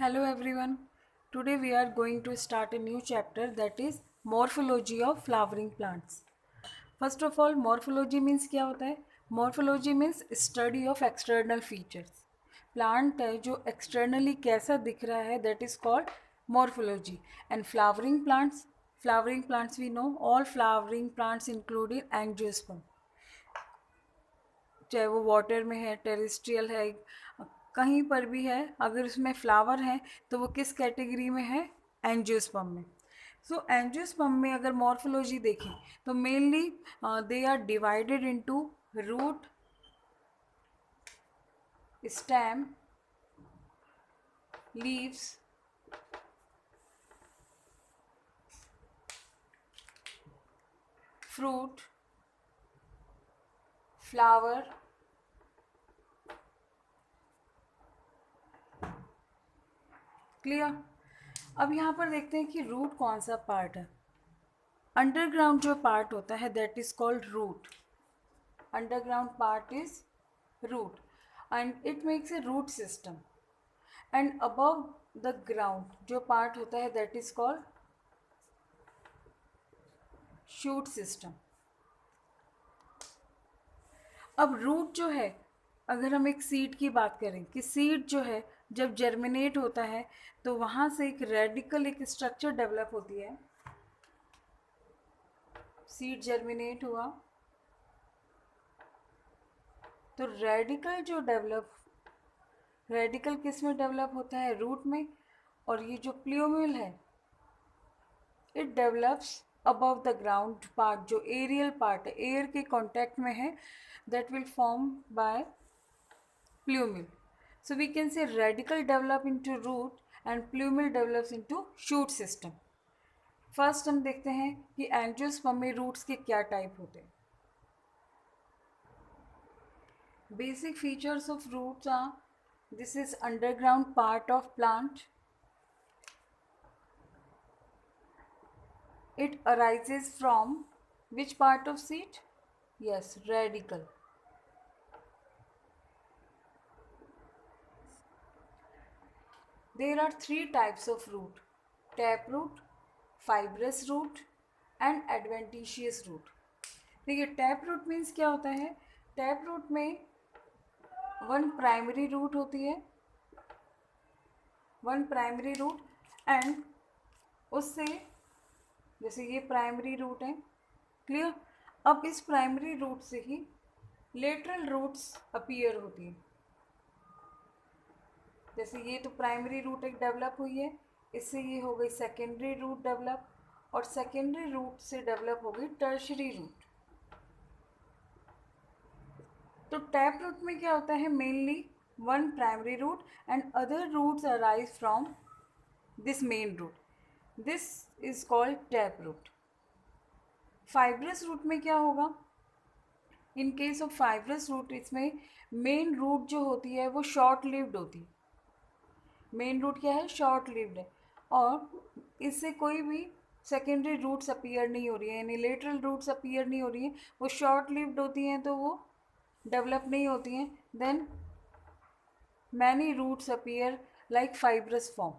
Hello everyone. Today we are going to start a new chapter, that is morphology of flowering plants. First of all, morphology means क्या होता है? Morphology means study of external features. Plant है जो externally कैसा दिख रहा है, that is called morphology. And flowering plants we know all flowering plants including angiosperm. चाहे वो वाटर में है, टेरेस्ट्रियल है, कहीं पर भी है, अगर उसमें फ्लावर है तो वो किस कैटेगरी में है? एंजियोस्पर्म में. सो एंजियोस्पर्म में अगर मॉर्फोलॉजी देखें तो mainly they are divided into root, stem, leaves, fruit, flower, clear. अब यहाँ पर देखते हैं कि रूट कौन सा पार्ट है. अंडरग्राउंड जो पार्ट होता है that is called root. Underground part is root and it makes a root system. And above the ground जो पार्ट होता है that is called shoot system. अब रूट जो है, अगर हम एक सीड की बात करें कि सीड जो है जब जर्मिनेट होता है तो वहाँ से एक रेडिकल एक स्ट्रक्चर डेवलप होती है. सीड जर्मिनेट हुआ तो रेडिकल किस में डेवलप होता है? रूट में. और ये जो प्लूम्यूल है it develops above the ground part, जो एरियल पार्ट है, एयर के कांटेक्ट में है, that will form by plumule. So we can say radicle develop into root and plumule develops into shoot system. First हम देखते हैं कि एंजियोस्पर्म में रूट्स के क्या टाइप होते हैं. Basic features of roots are, this is underground part of plant. It arises from which part of seed? Yes, radicle. There are three types of root: taproot, fibrous root and adventitious root. देखिए tap root means क्या होता है. Tap root में one primary root होती है, one primary root, and उससे जैसे ये प्राइमरी रूट है, क्लियर. अब इस प्राइमरी रूट से ही लेटरल रूट्स अपीयर होती है. जैसे ये तो प्राइमरी रूट एक डेवलप हुई है, इससे ये हो गई सेकेंडरी रूट डेवलप, और सेकेंडरी रूट से डेवलप हो गई टर्शरी रूट. तो टैप रूट में क्या होता है? Mainly one primary root and other roots arise from this main root. This is called tap root. Fibrous root में क्या होगा? In case of fibrous root इसमें मेन रूट जो होती है वो शॉर्ट लिव्ड होती है. मेन रूट क्या है? शॉर्ट लिव्ड है, और इससे कोई भी सेकेंडरी रूट्स अपीयर नहीं हो रही है, यानी लेटरल रूट्स अपीयर नहीं हो रही हैं, वो शॉर्ट लिव्ड होती हैं तो वो डेवलप नहीं होती हैं. Then many roots appear like fibrous form.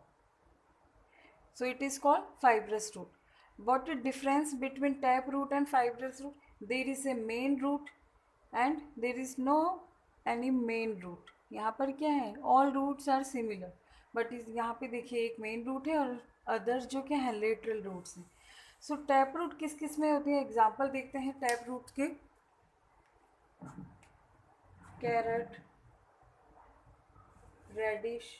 So it is called fibrous root. What is difference between tap root and fibrous root? There is a main root and there is no any main root. यहाँ पर क्या है? All roots are similar, but इस यहाँ पे देखिए एक main root है और अदर्स जो क्या है? लेटरल रूट्स हैं. सो टैप रूट किस किस में होती है? एग्जाम्पल देखते हैं टैप रूट के. Carrot, radish,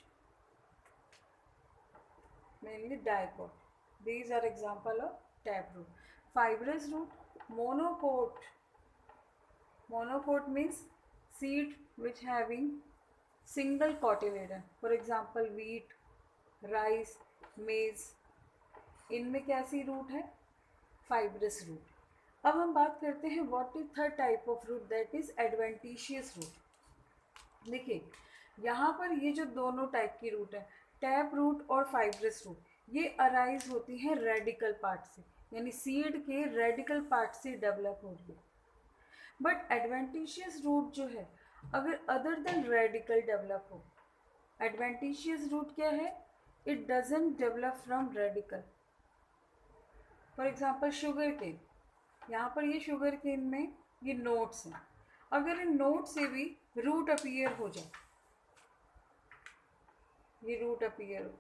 mainly dipole. These are example of taproot. Fibrous root, monocot. Monocot means seed which having single cotyledon. For example, wheat, rice, maize. इनमें कैसी रूट है? Fibrous root. अब हम बात करते हैं what is third type of root, that is adventitious root. देखिए यहाँ पर ये जो दोनों टाइप की रूट है, टैप रूट और फाइब्रस रूट, ये अराइज होती हैं रेडिकल पार्ट से, यानी सीड के रेडिकल पार्ट से डेवलप हो रही है. बट एडवेंटिशियस रूट जो है, अगर अदर देन रेडिकल डेवलप हो, एडवेंटिशियस रूट क्या है? it doesn't develop from radical. For example sugarcane, यहाँ पर ये शुगर केन में ये नोट्स हैं, अगर इन नोट से भी रूट अपीयर हो जाए, ये रूट अपीयर हो,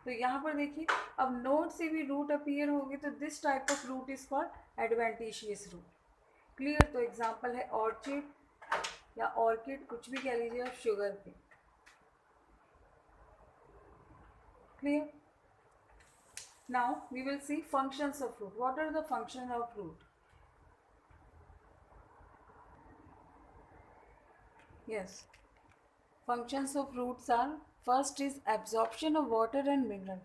तो यहाँ पर देखिए अब नोट से भी रूट अपीयर होगी तो this type of root is called adventitious root. Clear. तो एग्जाम्पल है ऑर्चिड या ऑर्किड, कुछ भी कह लीजिए आप, शुगर के. Clear. Now we will see functions of root. What are the function of root? yes, functions of roots are, first is absorption of water and mineral.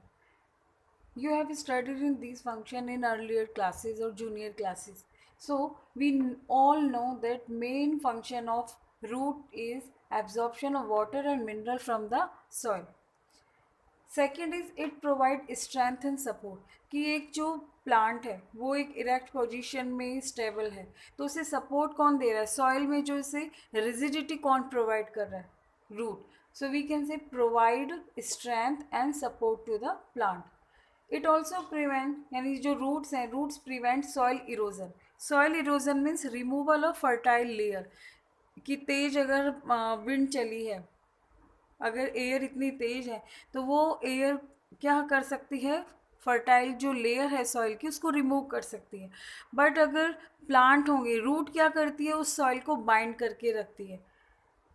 You have studied in these function in earlier classes or junior classes. So we all know that main function of root is absorption of water and mineral from the soil. Second is it provide strength and support, कि एक जो plant है वो एक erect position में stable है, तो उसे सपोर्ट कौन दे रहा है? सॉइल में जो इसे रिजिडिटी कौन प्रोवाइड कर रहा है? Root. So we can say provide strength and support to the plant. It also prevent, यानी जो रूट्स हैं, roots prevent soil erosion. Soil erosion means removal of fertile layer, कि तेज अगर विंड चली है, अगर एयर इतनी तेज है तो वो एयर क्या कर सकती है? फर्टाइल जो लेयर है सॉइल की उसको रिमूव कर सकती है. बट अगर प्लांट होंगे, रूट क्या करती है? उस सॉइल को बाइंड करके रखती है,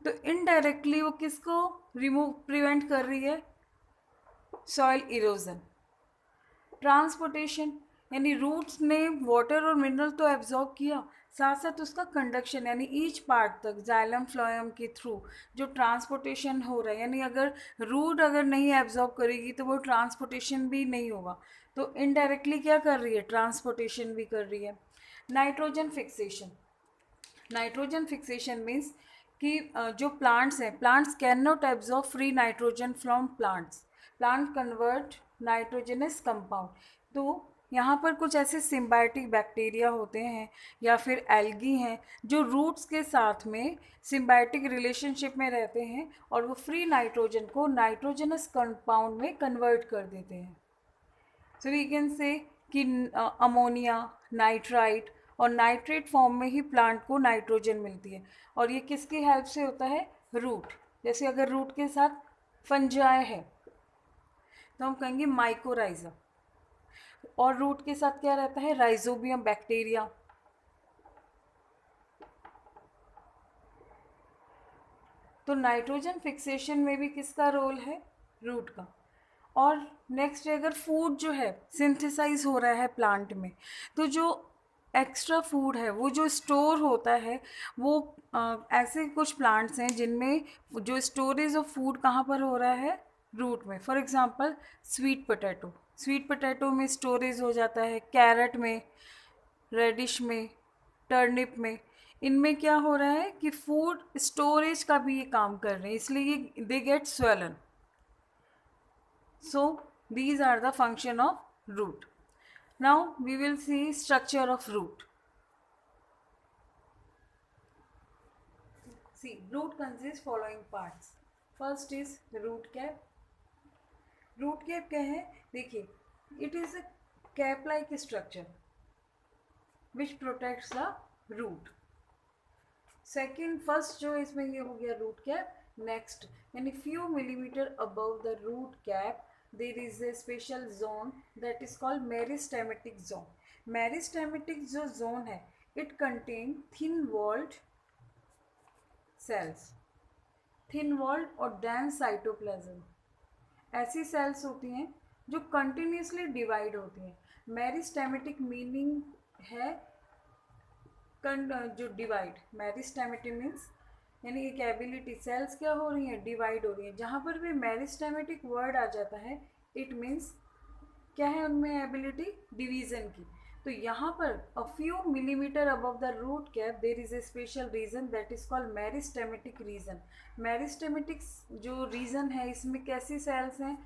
तो इनडायरेक्टली वो किसको रिमूव प्रिवेंट कर रही है? Soil erosion. ट्रांसपोर्टेशन, यानी रूट्स ने वाटर और मिनरल तो एब्जॉर्ब किया, साथ साथ उसका कंडक्शन, यानी ईच पार्ट तक जाइलम फ्लोएम के थ्रू जो ट्रांसपोर्टेशन हो रहा है, यानी अगर रूट अगर नहीं एब्जॉर्ब करेगी तो वो ट्रांसपोर्टेशन भी नहीं होगा, तो इनडायरेक्टली क्या कर रही है? ट्रांसपोर्टेशन भी कर रही है. Nitrogen fixation. Nitrogen fixation means कि जो प्लांट्स हैं, plants can not absorb free nitrogen from plants, plant convert nitrogenous compound. तो यहाँ पर कुछ ऐसे सिम्बायोटिक बैक्टीरिया होते हैं या फिर एल्गी हैं जो रूट्स के साथ में सिम्बायोटिक रिलेशनशिप में रहते हैं और वो फ्री नाइट्रोजन को नाइट्रोजनस कंपाउंड में कन्वर्ट कर देते हैं. सो वी कैन से कि अमोनिया, नाइट्राइट और नाइट्रेट फॉर्म में ही प्लांट को नाइट्रोजन मिलती है, और ये किसकी हेल्प से होता है? रूट. जैसे अगर रूट के साथ फंजाई है तो हम कहेंगे माइकोराइजा, और रूट के साथ क्या रहता है? Rhizobium bacteria. तो नाइट्रोजन फिक्सेशन में भी किसका रोल है? रूट का. और नेक्स्ट, अगर फूड जो है सिंथेसाइज हो रहा है प्लांट में, तो जो एक्स्ट्रा फूड है वो जो स्टोर होता है वो ऐसे कुछ प्लांट्स हैं जिनमें जो स्टोरेज ऑफ फूड कहाँ पर हो रहा है? रूट में. For example sweet potato, sweet potato में स्टोरेज हो जाता है, कैरेट में, रेडिश में, टर्निप में. इनमें क्या हो रहा है कि फूड स्टोरेज का भी ये काम कर रहे हैं, इसलिए ये they get swollen. So these are the function of root. Now we will see structure of root. See, root consists following parts. First is root cap. Root cap क्या है? देखिए, it is a cap-like structure which protects the root. Second, first जो इसमें ये हो गया root cap. Next, यानी few millimeter above the root cap there is a special zone that is called meristematic zone. Meristematic जो zone है, it contain thin walled cells, thin walled और dense cytoplasm. ऐसी cells होती हैं जो continuously divide होती हैं. Meristematic meaning है जो डिवाइड. मेरिस्टेमेटिक मीन्स यानी एक एबिलिटी, सेल्स क्या हो रही हैं? डिवाइड हो रही हैं. जहाँ पर भी मेरिस्टेमेटिक वर्ड आ जाता है इट मीन्स क्या है उनमें? एबिलिटी डिवीजन की. तो यहाँ पर a few millimetre above the root cap there is a special region that is called meristematic region. Meristematic जो रीजन है इसमें कैसी सेल्स हैं?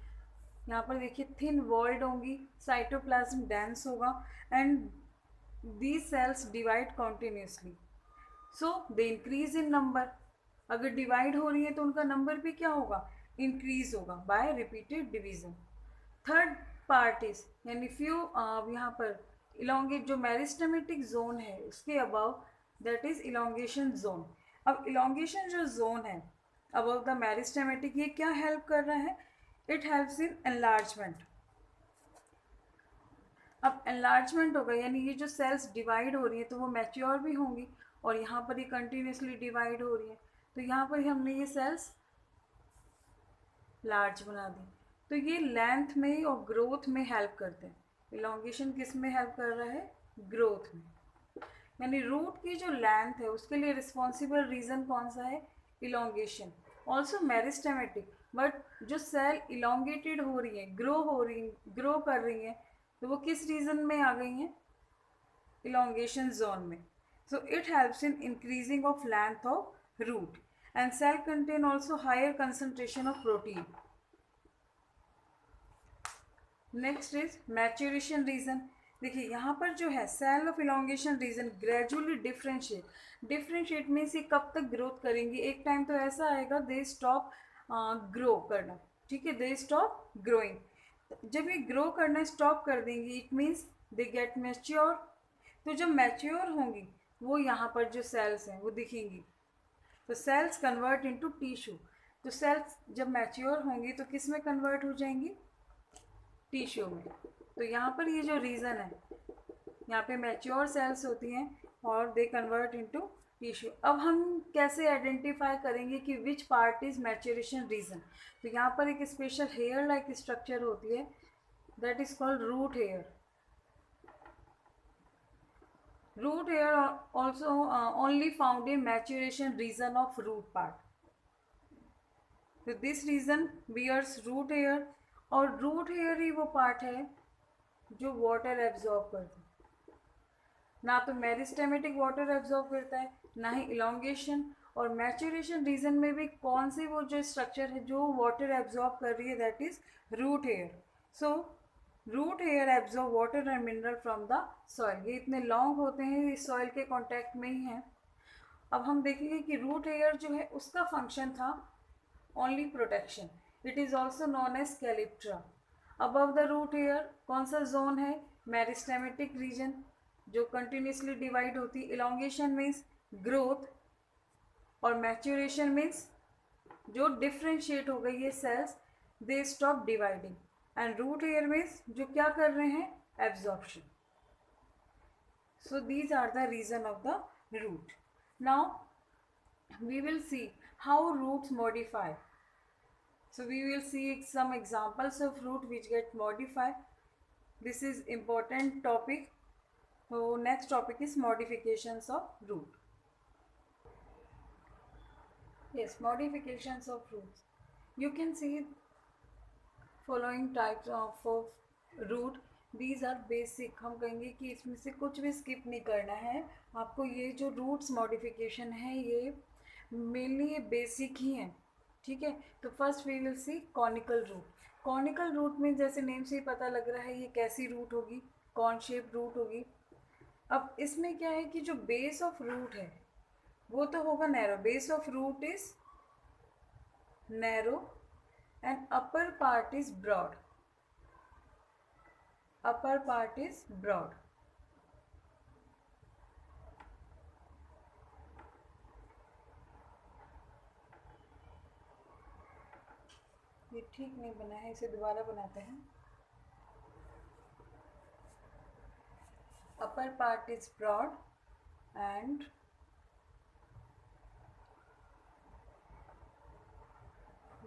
यहाँ पर देखिए थिन वॉल्ड होंगी, साइटोप्लाज्म डेंस होगा and these cells divide continuously, so they increase in number. अगर डिवाइड हो रही है तो उनका नंबर भी क्या होगा? इंक्रीज होगा by repeated division. Third part is, यानी फ्यू यहाँ पर इलोंगेट जो मेरिस्टेमेटिक जोन है उसके above, that is elongation zone. अब इलोंगेशन जो जोन है अबव द मेरिस्टेमेटिक, ये क्या हेल्प कर रहा है? It helps in enlargement. अब एनलार्जमेंट होगा यानी ये जो सेल्स डिवाइड हो रही है तो वो मैच्योर भी होंगी, और यहाँ पर ये कंटिन्यूसली डिवाइड हो रही है, तो यहाँ पर हमने ये सेल्स लार्ज बना दी। तो ये लेंथ में और ग्रोथ में हेल्प करते हैं। इलोंगेशन किस में हेल्प कर रहा है? ग्रोथ में। यानी रूट की जो लेंथ है उसके लिए रिस्पॉन्सिबल रीजन कौन सा है? इलोंगेशन। ऑल्सो मेरिस्टेमेटिक, बट जो सेल इलोंगेटेड हो रही है, ग्रो कर रही है, तो वो किस रीजन में आ गई हैं? elongation zone में. So it helps in increasing of length of root, and cell contain also higher concentration of protein. Next is maturation region. देखिए यहाँ पर जो है cell of elongation region gradually differentiate में से कब तक ग्रोथ करेंगी? एक टाइम तो ऐसा आएगा दे स्टॉप ग्रो करना, ठीक है, दे स्टॉप ग्रोइंग। जब ये ग्रो करना स्टॉप कर देंगी it means they get mature. तो जब मैच्योर होंगी वो यहाँ पर जो सेल्स हैं वो दिखेंगी, तो सेल्स कन्वर्ट इनटू टिश्यू। तो सेल्स जब मैच्योर होंगी तो किस में कन्वर्ट हो जाएंगी? टिश्यू में। तो यहाँ पर ये जो रीज़न है, यहाँ पे मैच्योर सेल्स होती हैं और दे कन्वर्ट इनटू टिश्यू। अब हम कैसे आइडेंटिफाई करेंगे कि which part is maturation region? तो यहाँ पर एक स्पेशल हेयर लाइक स्ट्रक्चर होती है, that is called root hair. Root hair also only found in maturation region of root part. So this region bears root hair, और root hair ही वो part है जो वाटर एब्जॉर्ब करता है। ना तो मेरिस्टेमेटिक वाटर एब्जॉर्ब करता है, ना ही इलोंगेशन। और मैच्योरेशन रीजन में भी कौन सी वो जो स्ट्रक्चर है जो वाटर एब्जॉर्ब कर रही है, that is root hair. So root hair absorb water and mineral from the soil. ये इतने लॉन्ग होते हैं, इस सॉइल के कॉन्टैक्ट में ही हैं। अब हम देखेंगे कि रूट हेयर जो है उसका फंक्शन था only protection. It is also known as calyptra. Above the root hair कौन सा जोन है? मेरिस्टेमेटिक रीजन, जो कंटिन्यूसली डिवाइड होती। इलोंगेशन मीन्स ग्रोथ, और मैच्योरेशन मीन्स जो डिफ्रेंशिएट हो गई ये cells, they stop dividing. And root hair means जो क्या कर रहे हैं? Absorption. So these are the reason of the root. Now we will see how roots modify. So we will see some examples of root which get modified. This is important topic. So next topic is modifications of root. Yes, modifications of roots. You can see following types of root. These are basic. हम कहेंगे कि इसमें से कुछ भी skip नहीं करना है आपको। ये जो रूट्स मॉडिफिकेशन है ये मेनली ये बेसिक ही हैं, ठीक है। तो first we will see conical root. Conical root में जैसे नेम से ही पता लग रहा है ये कैसी रूट होगी? कॉन शेप रूट होगी। अब इसमें क्या है कि जो बेस ऑफ रूट है वो तो होगा narrow. Base of root is narrow and upper part is broad. Upper part is broad. ये ठीक नहीं बना है, इसे दोबारा बनाते हैं। Upper part is broad and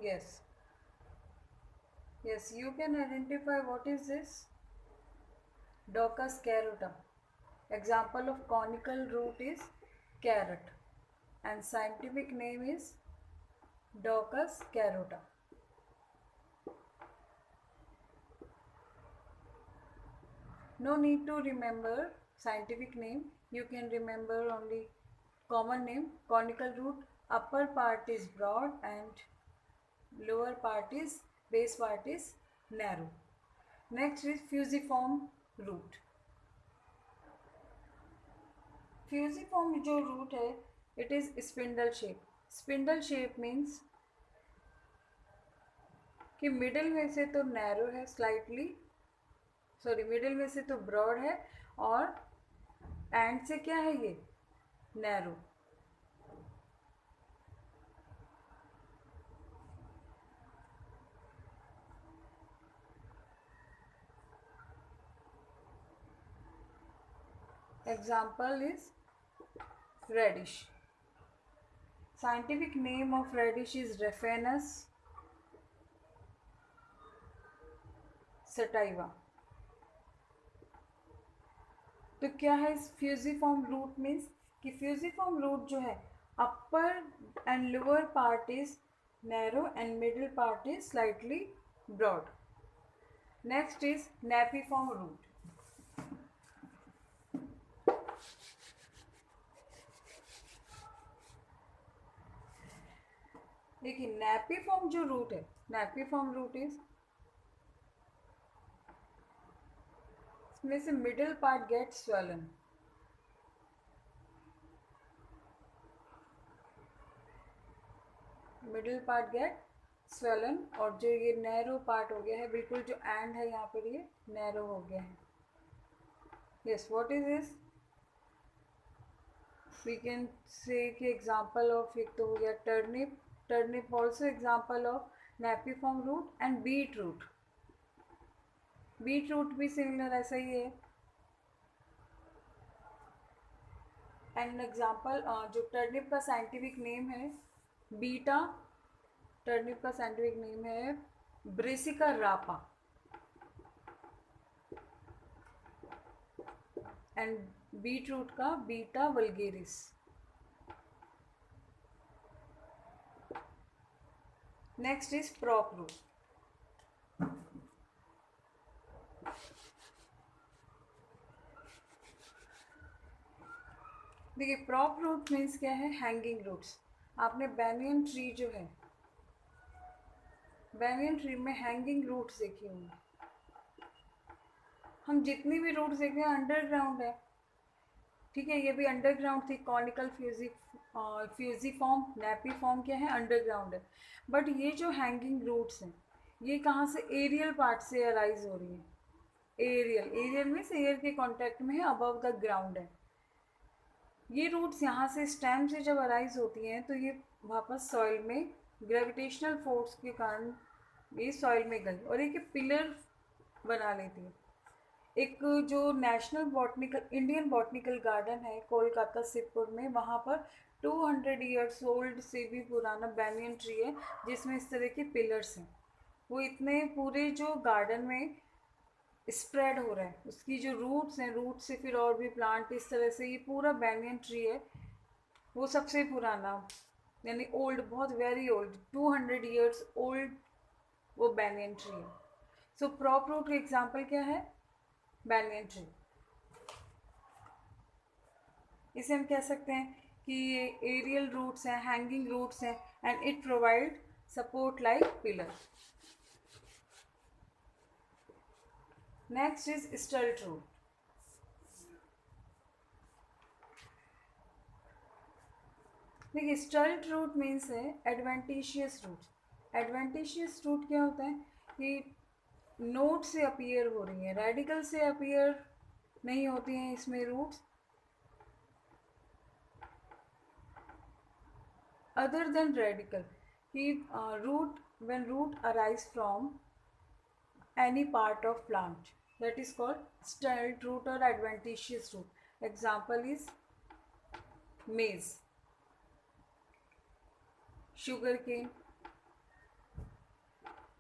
yes, you can identify what is this? Docus carota. Example of conical root is carrot and scientific name is Docus carota. No need to remember scientific name, you can remember only common name. Conical root, upper part is broad and lower part is, base part is narrow. Next is fusiform root. Fusiform जो root है it is spindle shape. Spindle shape means कि middle में से तो narrow है slightly, sorry middle में से तो ब्रॉड है और एंड से क्या है ये narrow. Example is radish. Scientific name of radish is Raphanus sativa. तो क्या है इस फ्यूजिफॉर्म रूट मीन्स कि फ्यूजिफॉर्म रूट जो है upper and lower part is narrow and middle part is slightly broad. Next is napiform root. देखिए napiform जो root है, नेपिफॉर्म रूट इज इसमें से middle part get swollen, middle part get swollen, और जो ये नैरो पार्ट हो गया है, बिल्कुल जो एंड है यहाँ पर ये नैरो हो गया है। Yes, what is this? We can say कि एग्जाम्पल ऑफ, एक तो हो गया turnip, turnip also example of napiform root, and beetroot, beetroot भी सिमिलर ऐसा ही है। एंड एग्जाम्पल जो टर्निप का साइंटिफिक नेम है बीटा, टर्निप का साइंटिफिक नेम है Brassica rapa, and beetroot का Beta vulgaris. Next is prop root. देखिए प्रॉप रूट मीन्स क्या है, हैंगिंग रूट्स। आपने बैनियन ट्री जो है, बैनियन ट्री में हैंगिंग रूट्स देखे होंगे। हम जितनी भी रूट्स देख रहे हैं अंडरग्राउंड है, ठीक है, ये भी अंडरग्राउंड थी। कॉनिकल फ्यूजिफॉर्म, नेपिफॉर्म क्या है, अंडरग्राउंड है। बट ये जो हैंगिंग रूट्स हैं ये कहाँ से, एरियल पार्ट से अराइज हो रही है। एरियल, एरियल मीन्स एयर के कांटेक्ट में है, अबव द ग्राउंड है। ये रूट्स यहाँ से स्टेम से जब अराइज होती हैं तो ये वापस सॉइल में ग्रेविटेशनल फोर्स के कारण ये सॉइल में गई और एक पिलर बना लेती है। एक जो national botanical, Indian botanical garden है कोलकाता सिरपुर में, वहाँ पर 200 ईयर्स ओल्ड से भी पुराना बैनियन ट्री है जिसमें इस तरह के पिलर्स हैं। वो इतने पूरे जो गार्डन में स्प्रेड हो रहा है, उसकी जो रूट्स हैं, रूट से फिर और भी प्लांट, इस तरह से ये पूरा बैनियन ट्री है वो सबसे पुराना, यानी ओल्ड, बहुत वेरी ओल्ड, 200 ईयर्स ओल्ड वो बैनियन ट्री है। सो प्रॉप रूट का एग्जाम्पल क्या है, बैनियन ट्री। इसे हम कह सकते हैं कि ये एरियल रूट्स हैं, हैंगिंग रूट्स हैं, and it provide support like pillar. Next is stilt root. देखिए स्टल्ट रूट मीन्स है एडवेंटिशियस रूट। एडवेंटिशियस रूट क्या होता है कि नोड से अपीयर हो रही है, रेडिकल से अपीयर नहीं होती हैं इसमें रूट्स, अदर देन रेडिकल, कि root, when root arise from any part of plant, that is called stalked root or adventitious root. Example is maize, sugar cane।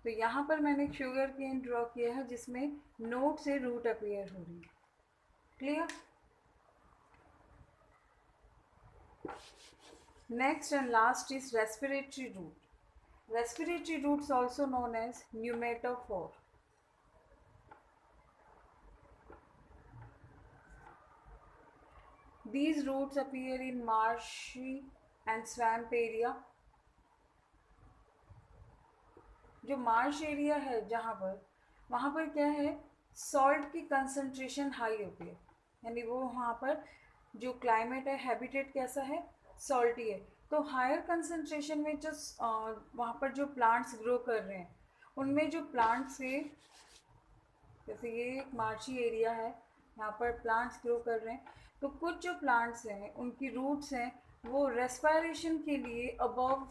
तो यहाँ पर मैंने शुगर केन ड्रॉ किया है जिसमें नोड से रूट अपीयर हो रही है। Clear? Next and last is respiratory root. Respiratory roots also known as pneumatophore. These roots appear in marshy and swamp area। जो मार्श एरिया है जहाँ पर, वहाँ पर क्या है, सॉल्ट की कंसंट्रेशन हाई होती है, यानी वो वहाँ पर जो क्लाइमेट है, हैबिटेट कैसा है, सॉल्टी है। तो हायर कंसंट्रेशन में जो वहाँ पर जो प्लांट्स ग्रो कर रहे हैं उनमें जो प्लांट्स है, जैसे ये एक मार्शी एरिया है, यहाँ पर प्लांट्स ग्रो कर रहे हैं, तो कुछ जो प्लांट्स हैं उनकी रूट्स हैं वो रेस्पायरेशन के लिए अबव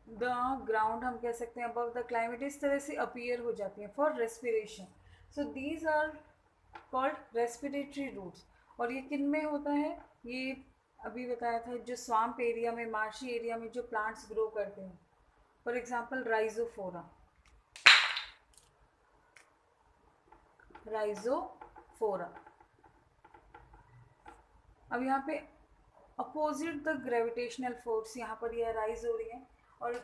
द ग्राउंड, हम कह सकते हैं अबव द क्लाइमेट, इस तरह से अपीयर हो जाती हैं for respiration. So these are called respiratory roots. और ये किन में होता है, ये अभी बताया था, जो स्वाम्प एरिया में, मार्शी एरिया में जो प्लांट्स ग्रो करते हैं, फॉर एग्जाम्पल राइजोफोरा. राइजोफोरा. अब यहाँ पे अपोजिट द ग्रेविटेशनल फोर्स यहाँ पर ये राइज हो रही है, और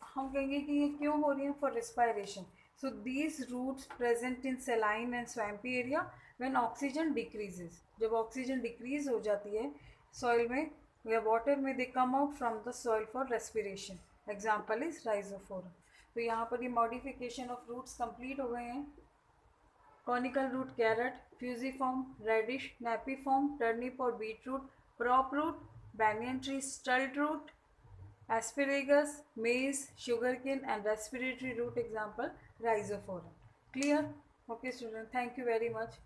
हम कहेंगे कि ये क्यों हो रही है, for respiration. So these roots present in saline and swampy area when oxygen decreases. जब ऑक्सीजन डिक्रीज हो जाती है सॉइल में या वाटर में, they come out from the soil for respiration. Example is Rhizophora. तो यहाँ पर ये मॉडिफिकेशन ऑफ रूट्स कंप्लीट हो गए हैं. Conical root carrot, fusiform, radish, napiform, turnip और beetroot, prop root, banyan tree, stud root, asparagus, maize, sugarcane and respiratory root example rhizophora. Clear? Okay student, thank you very much.